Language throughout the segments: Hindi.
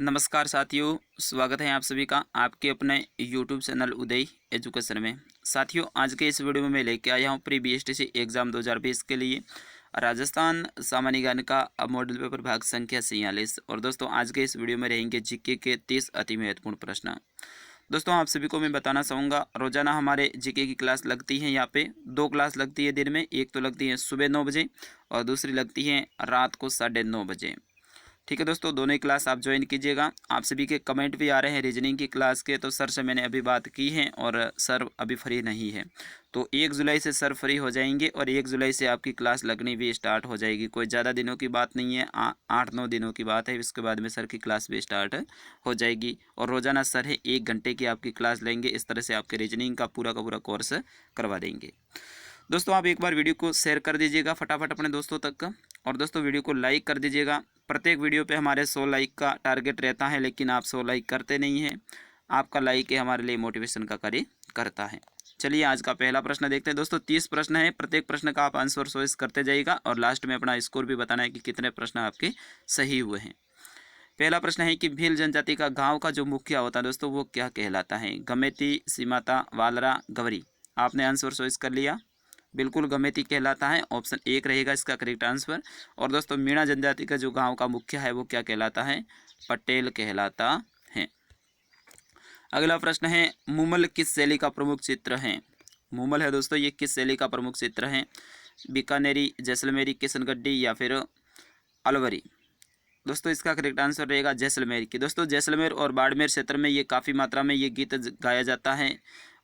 नमस्कार साथियों, स्वागत है आप सभी का आपके अपने YouTube चैनल उदय एजुकेशन में। साथियों, आज के इस वीडियो में मैं लेके आया हूँ प्री BSTC एग्ज़ाम 2020 के लिए राजस्थान सामान्य ज्ञान का मॉडल पेपर भाग संख्या 46। और दोस्तों, आज के इस वीडियो में रहेंगे जीके के 30 अति महत्वपूर्ण प्रश्न। दोस्तों, आप सभी को मैं बताना चाहूँगा, रोजाना हमारे जीके की क्लास लगती है। यहाँ पे 2 क्लास लगती है दिन में। एक तो लगती है सुबह 9 बजे और दूसरी लगती है रात को 9:30 बजे। ठीक है दोस्तों, दोनों ही क्लास आप ज्वाइन कीजिएगा। आप सभी के कमेंट भी आ रहे हैं रीजनिंग की क्लास के, तो सर से मैंने अभी बात की है और सर अभी फ्री नहीं है। तो 1 जुलाई से सर फ्री हो जाएंगे और 1 जुलाई से आपकी क्लास लगनी भी स्टार्ट हो जाएगी। कोई ज़्यादा दिनों की बात नहीं है, 8-9 दिनों की बात है। इसके बाद में सर की क्लास भी स्टार्ट हो जाएगी और रोज़ाना सर है 1 घंटे की आपकी क्लास लेंगे। इस तरह से आपके रीजनिंग का पूरा कोर्स करवा देंगे। दोस्तों, आप एक बार वीडियो को शेयर कर दीजिएगा फटाफट अपने दोस्तों तक और दोस्तों वीडियो को लाइक कर दीजिएगा। प्रत्येक वीडियो पे हमारे 100 लाइक का टारगेट रहता है, लेकिन आप 100 लाइक करते नहीं हैं। आपका लाइक है हमारे लिए मोटिवेशन का कार्य करता है। चलिए, आज का पहला प्रश्न देखते हैं। दोस्तों, 30 प्रश्न है। प्रत्येक प्रश्न का आप आंसर चॉइस करते जाइएगा और लास्ट में अपना स्कोर भी बताना है कि कितने प्रश्न आपके सही हुए हैं। पहला प्रश्न है कि भील जनजाति का गाँव का जो मुखिया होता है दोस्तों, वो क्या कहलाता है? गमेती, सीमाता, वालरा, गवरी। आपने आंसर चॉइस कर लिया। बिल्कुल गमेती कहलाता है। ऑप्शन 1 रहेगा इसका करेक्ट आंसर। और दोस्तों, मीणा जनजाति का जो गांव का मुखिया है वो क्या कहलाता है? पटेल कहलाता है। अगला प्रश्न है, मुमल किस शैली का प्रमुख चित्र है? मुमल है दोस्तों, ये किस शैली का प्रमुख चित्र है? बीकानेरी, जैसलमेरी, किशनगढ़ी या फिर अलवरी? दोस्तों, इसका करेक्ट आंसर रहेगा जैसलमेर की। दोस्तों, जैसलमेर और बाड़मेर क्षेत्र में ये काफ़ी मात्रा में ये गीत गाया जाता है,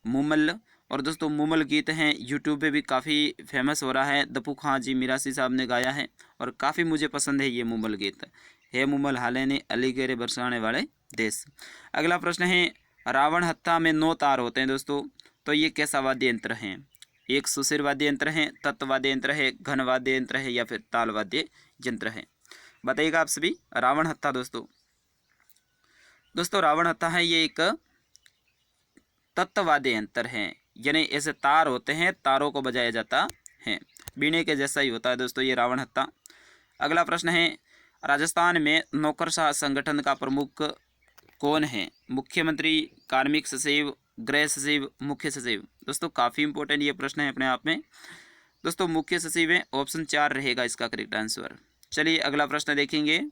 मुमल। और दोस्तों, मुमल गीत हैं यूट्यूब पे भी काफ़ी फेमस हो रहा है। दपू खां जी मिरासी साहब ने गाया है और काफ़ी मुझे पसंद है ये मुमल गीत। है मुमल हाले ने अलीगेरे बरसाने वाले देश। अगला प्रश्न है, रावण हत्था में 9 तार होते हैं दोस्तों, तो ये कैसा वाद्य यंत्र है? एक सुशिर वाद्य यंत्र है, तत्व वाद्य यंत्र है, घन वाद्य यंत्र है या फिर ताल वाद्य यंत्र है? बताइएगा आप सभी। रावण हत्था दोस्तों रावण हत्था है ये एक तत्ववाद्य यंत्र है, यानी ऐसे तार होते हैं, तारों को बजाया जाता है। बीणे के जैसा ही होता है दोस्तों ये रावण हत्था। अगला प्रश्न है, राजस्थान में नौकरशाह संगठन का प्रमुख कौन है? मुख्यमंत्री, कार्मिक सचिव, गृह सचिव, मुख्य सचिव? दोस्तों, काफ़ी इंपॉर्टेंट ये प्रश्न है अपने आप में। दोस्तों, मुख्य सचिव है। ऑप्शन 4 रहेगा इसका करेक्ट आंसर। चलिए, अगला प्रश्न देखेंगे।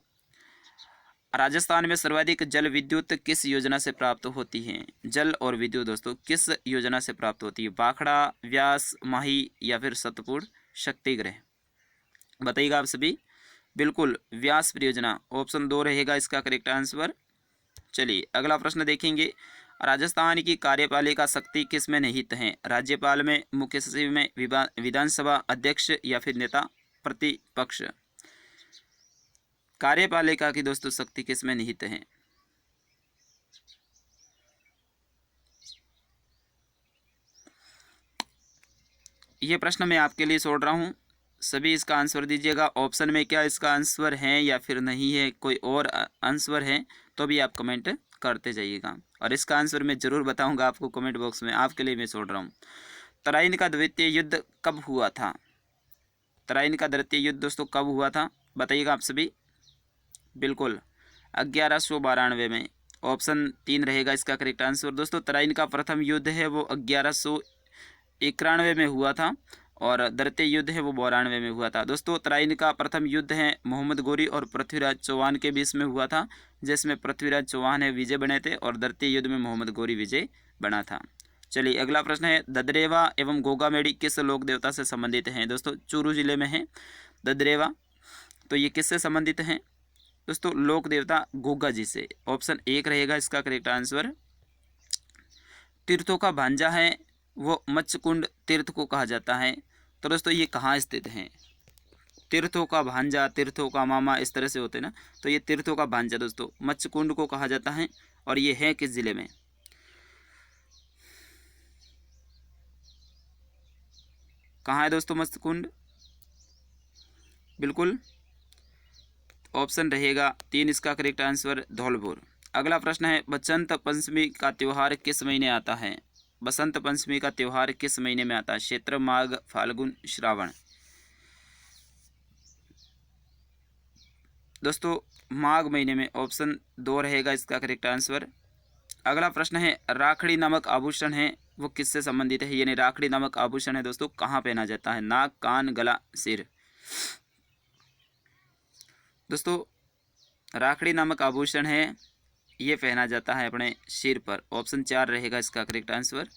राजस्थान में सर्वाधिक जल विद्युत किस योजना से प्राप्त होती है? जल और विद्युत दोस्तों किस योजना से प्राप्त होती है? भाखड़ा, व्यास, माही या फिर सतपुर शक्तिगृह? बताइएगा आप सभी। बिल्कुल व्यास परियोजना, ऑप्शन 2 रहेगा इसका करेक्ट आंसर। चलिए, अगला प्रश्न देखेंगे। राजस्थान की कार्यपालिका शक्ति किस में निहित है? राज्यपाल में, मुख्य सचिव में, विधानसभा अध्यक्ष या फिर नेता प्रतिपक्ष? कार्यपालिका की दोस्तों शक्ति किस में निहित है? ये प्रश्न मैं आपके लिए छोड़ रहा हूँ, सभी इसका आंसर दीजिएगा। ऑप्शन में क्या इसका आंसर है या फिर नहीं है, कोई और आंसर है तो भी आप कमेंट करते जाइएगा और इसका आंसर मैं ज़रूर बताऊंगा आपको कमेंट बॉक्स में। आपके लिए मैं छोड़ रहा हूँ। तराइन का द्वितीय युद्ध कब हुआ था? तराइन का द्वितीय युद्ध दोस्तों कब हुआ था? बताइएगा आप सभी। बिल्कुल 1192 में। ऑप्शन 3 रहेगा इसका करेक्ट आंसर। दोस्तों, तराइन का प्रथम युद्ध है वो 1191 में हुआ था और द्वितीय युद्ध है वो 92 में हुआ था। दोस्तों, तराइन का प्रथम युद्ध है मोहम्मद गोरी और पृथ्वीराज चौहान के बीच में हुआ था, जिसमें पृथ्वीराज चौहान है विजय बने थे और द्वितीय युद्ध में मोहम्मद गोरी विजय बना था। चलिए, अगला प्रश्न है, ददरेवा एवं गोगामेड़ी किस लोक देवता से संबंधित हैं? दोस्तों, चूरू जिले में है ददरेवा, तो ये किससे संबंधित हैं? दोस्तों, लोक देवता गोगा जी से। ऑप्शन 1 रहेगा इसका करेक्ट आंसर। तीर्थों का भांजा है वो मत्स्यकुंड तीर्थ को कहा जाता है, तो दोस्तों ये कहाँ स्थित है? तीर्थों का भांजा, तीर्थों का मामा, इस तरह से होते हैं ना, तो ये तीर्थों का भांजा दोस्तों मत्स्यकुंड को कहा जाता है। और ये है किस जिले में? कहाँ है दोस्तों मत्स्यकुंड? बिल्कुल ऑप्शन रहेगा 3 इसका करेक्ट आंसर, धौलपुर। अगला प्रश्न है, बसंत पंचमी का त्यौहार किस महीने आता है? बसंत पंचमी का त्यौहार किस महीने में आता है? चैत्र, माघ, फाल्गुन, श्रावण? दोस्तों माघ महीने में, ऑप्शन 2 रहेगा इसका करेक्ट आंसर। अगला प्रश्न है राखड़ी नामक आभूषण है वो किससे संबंधित है, यानी राखड़ी नामक आभूषण है दोस्तों कहाँ पहना जाता है, नाक, कान, गला, सिर। दोस्तों राखड़ी नामक आभूषण है ये पहना जाता है अपने सिर पर, ऑप्शन 4 रहेगा इसका करेक्ट आंसर।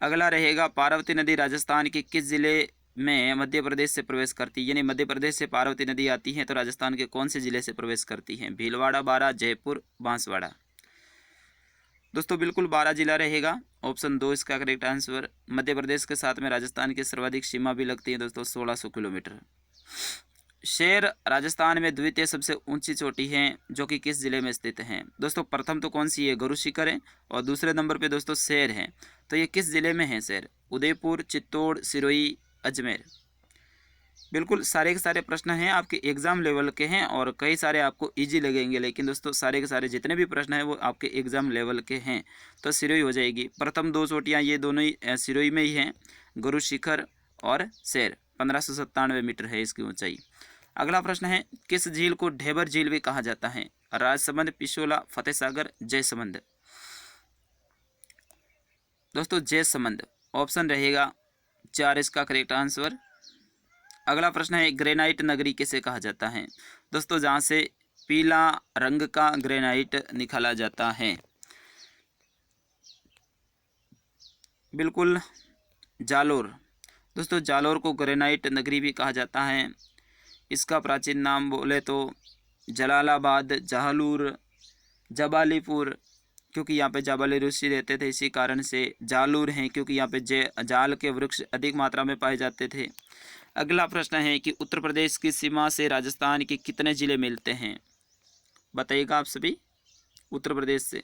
अगला रहेगा पार्वती नदी राजस्थान के किस जिले में मध्य प्रदेश से प्रवेश करती है, यानी मध्य प्रदेश से पार्वती नदी आती है तो राजस्थान के कौन से जिले से प्रवेश करती है, भीलवाड़ा, बारां, जयपुर, बांसवाड़ा। दोस्तों बिल्कुल बारां जिला रहेगा, ऑप्शन 2 इसका करेक्ट आंसर। मध्य प्रदेश के साथ में राजस्थान की सर्वाधिक सीमा भी लगती है दोस्तों 1600 किलोमीटर। शेर राजस्थान में द्वितीय सबसे ऊंची चोटी है जो कि किस जिले में स्थित है। दोस्तों प्रथम तो कौन सी है, गुरु शिखर है, और दूसरे नंबर पे दोस्तों शेर है, तो ये किस जिले में है शेर, उदयपुर, चित्तौड़, सिरोही, अजमेर। बिल्कुल सारे के सारे प्रश्न हैं आपके एग्जाम लेवल के हैं और कई सारे आपको इजी लगेंगे, लेकिन दोस्तों सारे के सारे जितने भी प्रश्न हैं वो आपके एग्जाम लेवल के हैं। तो सिरोही हो जाएगी। प्रथम 2 चोटियाँ ये दोनों ही सिरोही में ही हैं, गुरु शिखर और शेर। 1597 मीटर है इसकी ऊंचाई। अगला प्रश्न है किस झील को ढेबर झील भी कहा जाता है, राजसमंद, पिशोला, फतेहसागर, जयसमंद। दोस्तों जयसमंद ऑप्शन रहेगा 4 इसका करेक्ट आंसर। अगला प्रश्न है ग्रेनाइट नगरी किसे कहा जाता है। दोस्तों जहाँ से पीला रंग का ग्रेनाइट निकाला जाता है, बिल्कुल जालोर। दोस्तों जालोर को ग्रेनाइट नगरी भी कहा जाता है। इसका प्राचीन नाम बोले तो जलालाबाद, जालूर, जबालीपुर, क्योंकि यहाँ पे जाबाली ऋषि रहते थे इसी कारण से जालूर हैं, क्योंकि यहाँ पे जाल के वृक्ष अधिक मात्रा में पाए जाते थे। अगला प्रश्न है कि उत्तर प्रदेश की सीमा से राजस्थान के कितने ज़िले मिलते हैं, बताइएगा आप सभी। उत्तर प्रदेश से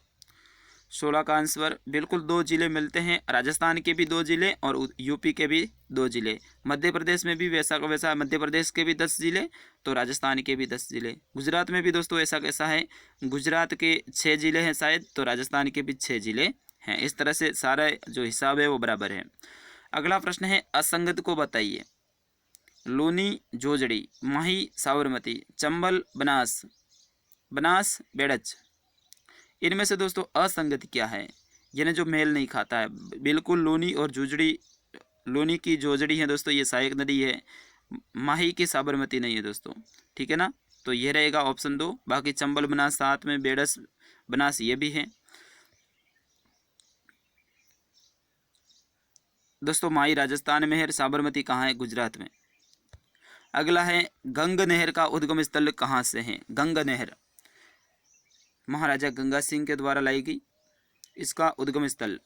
16 का आंसर। बिल्कुल 2 जिले मिलते हैं, राजस्थान के भी 2 जिले और यूपी के भी 2 जिले। मध्य प्रदेश में भी वैसा का वैसा, मध्य प्रदेश के भी 10 जिले तो राजस्थान के भी 10 जिले। गुजरात में भी दोस्तों ऐसा कैसा है, गुजरात के 6 जिले हैं शायद, तो राजस्थान के भी 6 जिले हैं। इस तरह से सारा जो हिसाब है वो बराबर है। अगला प्रश्न है असंगत को बताइए। लूनी, जोजड़ी, माही, साबरमती, चंबल, बनास, बनास, बेड़च। इनमें से दोस्तों असंगत क्या है, यानी जो मेल नहीं खाता है। बिल्कुल लूनी और जोजड़ी, लूनी की जोजड़ी है दोस्तों ये सहायक नदी है, माही की साबरमती नहीं है दोस्तों, ठीक है ना। तो ये रहेगा ऑप्शन 2। बाकी चंबल, बनास साथ में, बेड़स, बनास ये भी है दोस्तों। माही राजस्थान में है, साबरमती कहाँ है, गुजरात में। अगला है गंग नहर का उद्गम स्थल कहाँ से है। गंग नहर महाराजा गंगा सिंह के द्वारा लाई गई। इसका उद्गम स्थल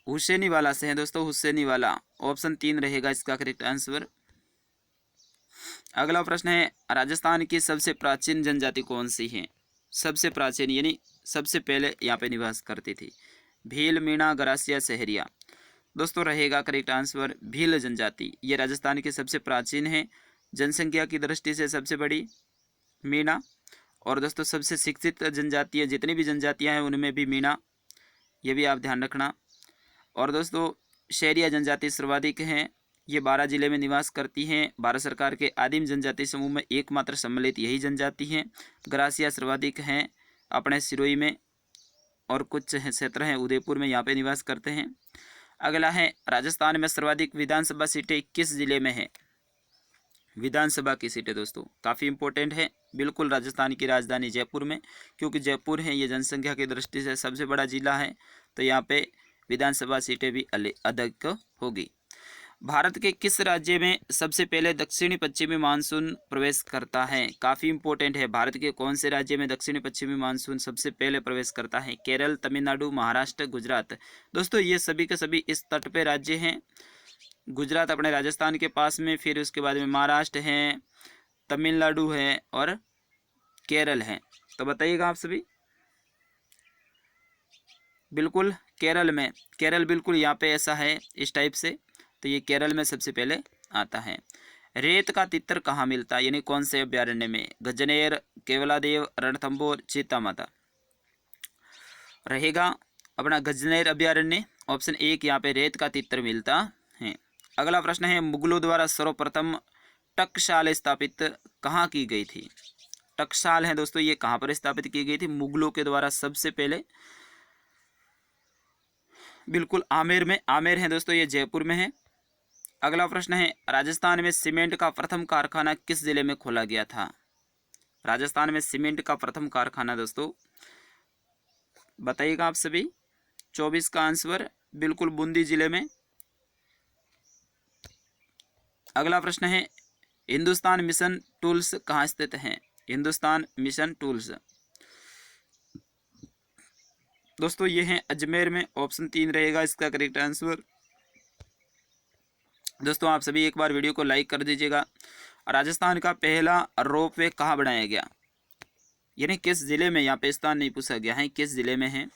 हुसैनी वाला से है दोस्तों, हुसैनी वाला। ऑप्शन 3 रहेगा इसका करेक्ट आंसर। अगला प्रश्न है राजस्थान की सबसे प्राचीन जनजाति कौन सी है। सबसे प्राचीन यानी सबसे पहले यहाँ पे निवास करती थी। भील, मीणा, गरासिया, सहरिया। दोस्तों रहेगा करेक्ट आंसर भील जनजाति। ये राजस्थान की सबसे प्राचीन है, जनसंख्या की दृष्टि से सबसे बड़ी मीणा, और दोस्तों सबसे शिक्षित जनजाति है, जितनी भी जनजातियां हैं उनमें भी मीणा, ये भी आप ध्यान रखना। और दोस्तों शहरिया जनजाति सर्वाधिक हैं, ये 12 जिले में निवास करती हैं। भारत सरकार के आदिम जनजाति समूह में एकमात्र सम्मिलित यही जनजाति हैं। गरासिया सर्वाधिक हैं अपने सिरोही में, और कुछ क्षेत्र हैं उदयपुर में, यहाँ पे निवास करते हैं। अगला है राजस्थान में सर्वाधिक विधानसभा सीटें किस जिले में है। विधानसभा की सीटें दोस्तों काफ़ी इंपॉर्टेंट है। बिल्कुल राजस्थान की राजधानी जयपुर में, क्योंकि जयपुर है ये जनसंख्या की दृष्टि से सबसे बड़ा जिला है, तो यहाँ पे विधानसभा सीटें भी अधिक होगी। भारत के किस राज्य में सबसे पहले दक्षिणी पश्चिमी मानसून प्रवेश करता है। काफ़ी इंपॉर्टेंट है, भारत के कौन से राज्य में दक्षिणी पश्चिमी मानसून सबसे पहले प्रवेश करता है। केरल, तमिलनाडु, महाराष्ट्र, गुजरात। दोस्तों ये सभी के सभी इस तट पे राज्य हैं। गुजरात अपने राजस्थान के पास में, फिर उसके बाद में महाराष्ट्र है, तमिलनाडु है और केरल है। तो बताइएगा आप सभी। बिल्कुल केरल में, केरल बिल्कुल यहाँ पे ऐसा है इस टाइप से, तो ये केरल में सबसे पहले आता है। रेत का तितर कहाँ मिलता है, यानी कौन से अभ्यारण्य में। गजनेर, केवलादेव, रणथंभौर, चीता माता। रहेगा अपना गजनेर अभ्यारण्य, ऑप्शन 1 यहाँ पे रेत का तितर मिलता है। अगला प्रश्न है मुगलों द्वारा सर्वप्रथम टकसाल स्थापित कहाँ की गई थी? टकसाल है दोस्तों, ये कहाँ पर स्थापित की गई थी? मुगलों के द्वारा सबसे पहले बिल्कुल आमेर में। आमेर है दोस्तों, ये जयपुर में है। अगला प्रश्न है, राजस्थान में सीमेंट का प्रथम कारखाना किस जिले में खोला गया था? राजस्थान में सीमेंट का प्रथम कारखाना दोस्तों बताइएगा आप सभी। 24 का आंसर बिल्कुल बूंदी जिले में। अगला प्रश्न है, हिंदुस्तान मिशन टूल्स कहाँ स्थित है? हिंदुस्तान मिशन टूल्स दोस्तों ये है अजमेर में। ऑप्शन 3 रहेगा इसका करेक्ट आंसर। दोस्तों आप सभी एक बार वीडियो को लाइक कर दीजिएगा। राजस्थान का पहला रोपवे कहाँ बनाया गया, यानी किस जिले में? यहाँ पे स्थान नहीं पूछा गया है, किस जिले में है?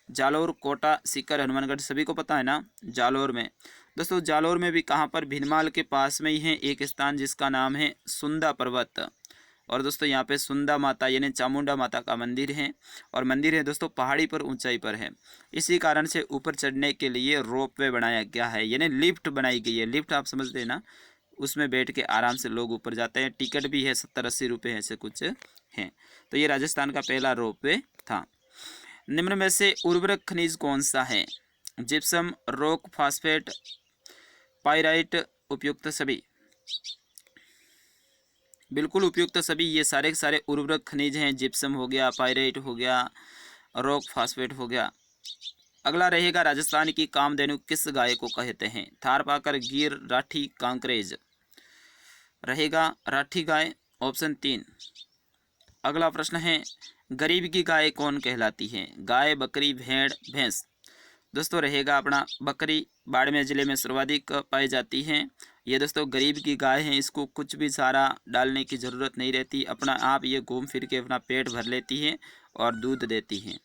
जालोर, कोटा, सीकर, हनुमानगढ़, सभी को पता है ना? जालोर में। दोस्तों जालोर में भी कहाँ पर? भीनमाल के पास में ही है एक स्थान जिसका नाम है सुंदा पर्वत। और दोस्तों यहाँ पे सुंदा माता यानी चामुंडा माता का मंदिर है। और मंदिर है दोस्तों पहाड़ी पर, ऊंचाई पर है। इसी कारण से ऊपर चढ़ने के लिए रोपवे बनाया गया है, यानी लिफ्ट बनाई गई है। लिफ्ट आप समझते हैं ना, उसमें बैठ के आराम से लोग ऊपर जाते हैं। टिकट भी है 70-80 रुपये ऐसे कुछ हैं। तो ये राजस्थान का पहला रोपवे था। निम्न में से उर्वरक खनिज कौन सा है? जिप्सम, रॉक, फास्फेट, पाइराइट, उपयुक्त सभी? बिल्कुल उपयुक्त सभी, ये सारे के सारे उर्वरक खनिज हैं। जिप्सम हो गया, पाइराइट हो गया, रॉक, फास्फेट हो गया। अगला रहेगा, राजस्थान की कामधेनु किस गाय को कहते हैं? थारपाकर, गिर, राठी, कांकरेज? रहेगा राठी गाय, ऑप्शन 3। अगला प्रश्न है, गरीब की गाय कौन कहलाती है? गाय, बकरी, भेड़, भैंस? दोस्तों रहेगा अपना बकरी। बाड़मेर जिले में सर्वाधिक पाई जाती है। ये दोस्तों गरीब की गाय है, इसको कुछ भी चारा डालने की ज़रूरत नहीं रहती, अपना आप ये घूम फिर के अपना पेट भर लेती है और दूध देती है।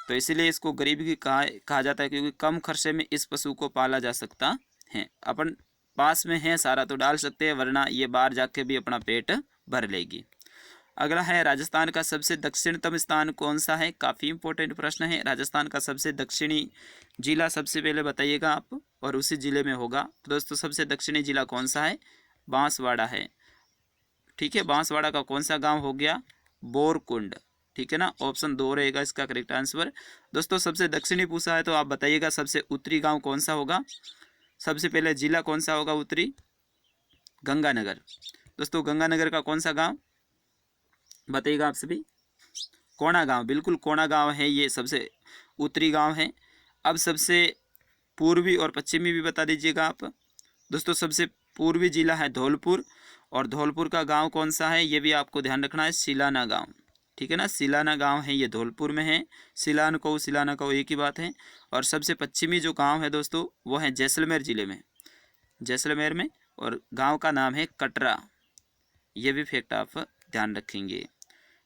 तो इसीलिए इसको गरीब की गाय कहा जाता है, क्योंकि कम खर्चे में इस पशु को पाला जा सकता है। अपन पास में है सारा तो डाल सकते हैं, वरना ये बाहर जाके भी अपना पेट भर लेगी। अगला है, राजस्थान का सबसे दक्षिणतम स्थान कौन सा है? काफ़ी इंपॉर्टेंट प्रश्न है। राजस्थान का सबसे दक्षिणी जिला सबसे पहले बताइएगा आप, और उसी जिले में होगा। तो दोस्तों सबसे दक्षिणी जिला कौन सा है? बांसवाड़ा है। ठीक है, बांसवाड़ा का कौन सा गांव हो गया? बोरकुंड। ठीक है ना, ऑप्शन 2 रहेगा इसका करेक्ट आंसर। दोस्तों सबसे दक्षिणी पूछा है तो आप बताइएगा सबसे उत्तरी गाँव कौन सा होगा? सबसे पहले जिला कौन सा होगा उत्तरी? गंगानगर। दोस्तों गंगानगर का कौन सा गाँव बताइएगा आप सभी? कोणा गांव। बिल्कुल कोणा गांव है, ये सबसे उत्तरी गांव है। अब सबसे पूर्वी और पश्चिमी भी बता दीजिएगा आप। दोस्तों सबसे पूर्वी जिला है धौलपुर, और धौलपुर का गांव कौन सा है ये भी आपको ध्यान रखना है, सिलाना गांव। ठीक है ना, सिलाना गांव है, ये धौलपुर में है। सिलान को सिलाना को एक ही बात है। और सबसे पश्चिमी जो गाँव है दोस्तों वो है जैसलमेर जिले में, जैसलमेर में, और गाँव का नाम है कटरा। ये भी फैक्ट आप ध्यान रखेंगे।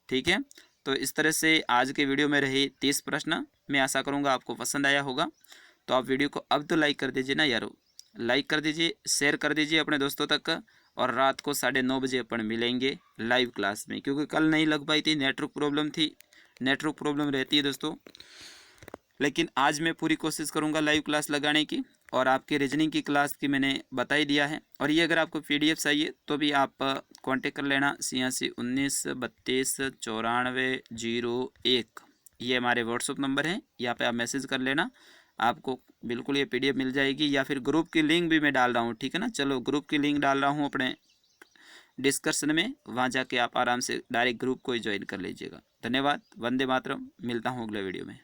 ठीक है, तो इस तरह से आज के वीडियो में रहे 30 प्रश्न। मैं आशा करूंगा आपको पसंद आया होगा। तो आप वीडियो को अब तो लाइक कर दीजिए ना यारो, लाइक कर दीजिए, शेयर कर दीजिए अपने दोस्तों तक। और रात को 9:30 बजे अपन मिलेंगे लाइव क्लास में, क्योंकि कल नहीं लग पाई थी, नेटवर्क प्रॉब्लम थी। नेटवर्क प्रॉब्लम रहती है दोस्तों, लेकिन आज मैं पूरी कोशिश करूंगा लाइव क्लास लगाने की। और आपके रीजनिंग की क्लास की मैंने बता ही दिया है। और ये अगर आपको PDF चाहिए तो भी आप कांटेक्ट कर लेना, 86 19 32 94 01। ये हमारे व्हाट्सअप नंबर है, यहाँ पे आप मैसेज कर लेना, आपको बिल्कुल ये PDF मिल जाएगी। या फिर ग्रुप की लिंक भी मैं डाल रहा हूँ। ठीक है ना, चलो ग्रुप की लिंक डाल रहा हूँ अपने डिस्कशन में, वहाँ जाके आप आराम से डायरेक्ट ग्रुप को ही ज्वाइन कर लीजिएगा। धन्यवाद, वंदे मातरम। मिलता हूँ अगले वीडियो में।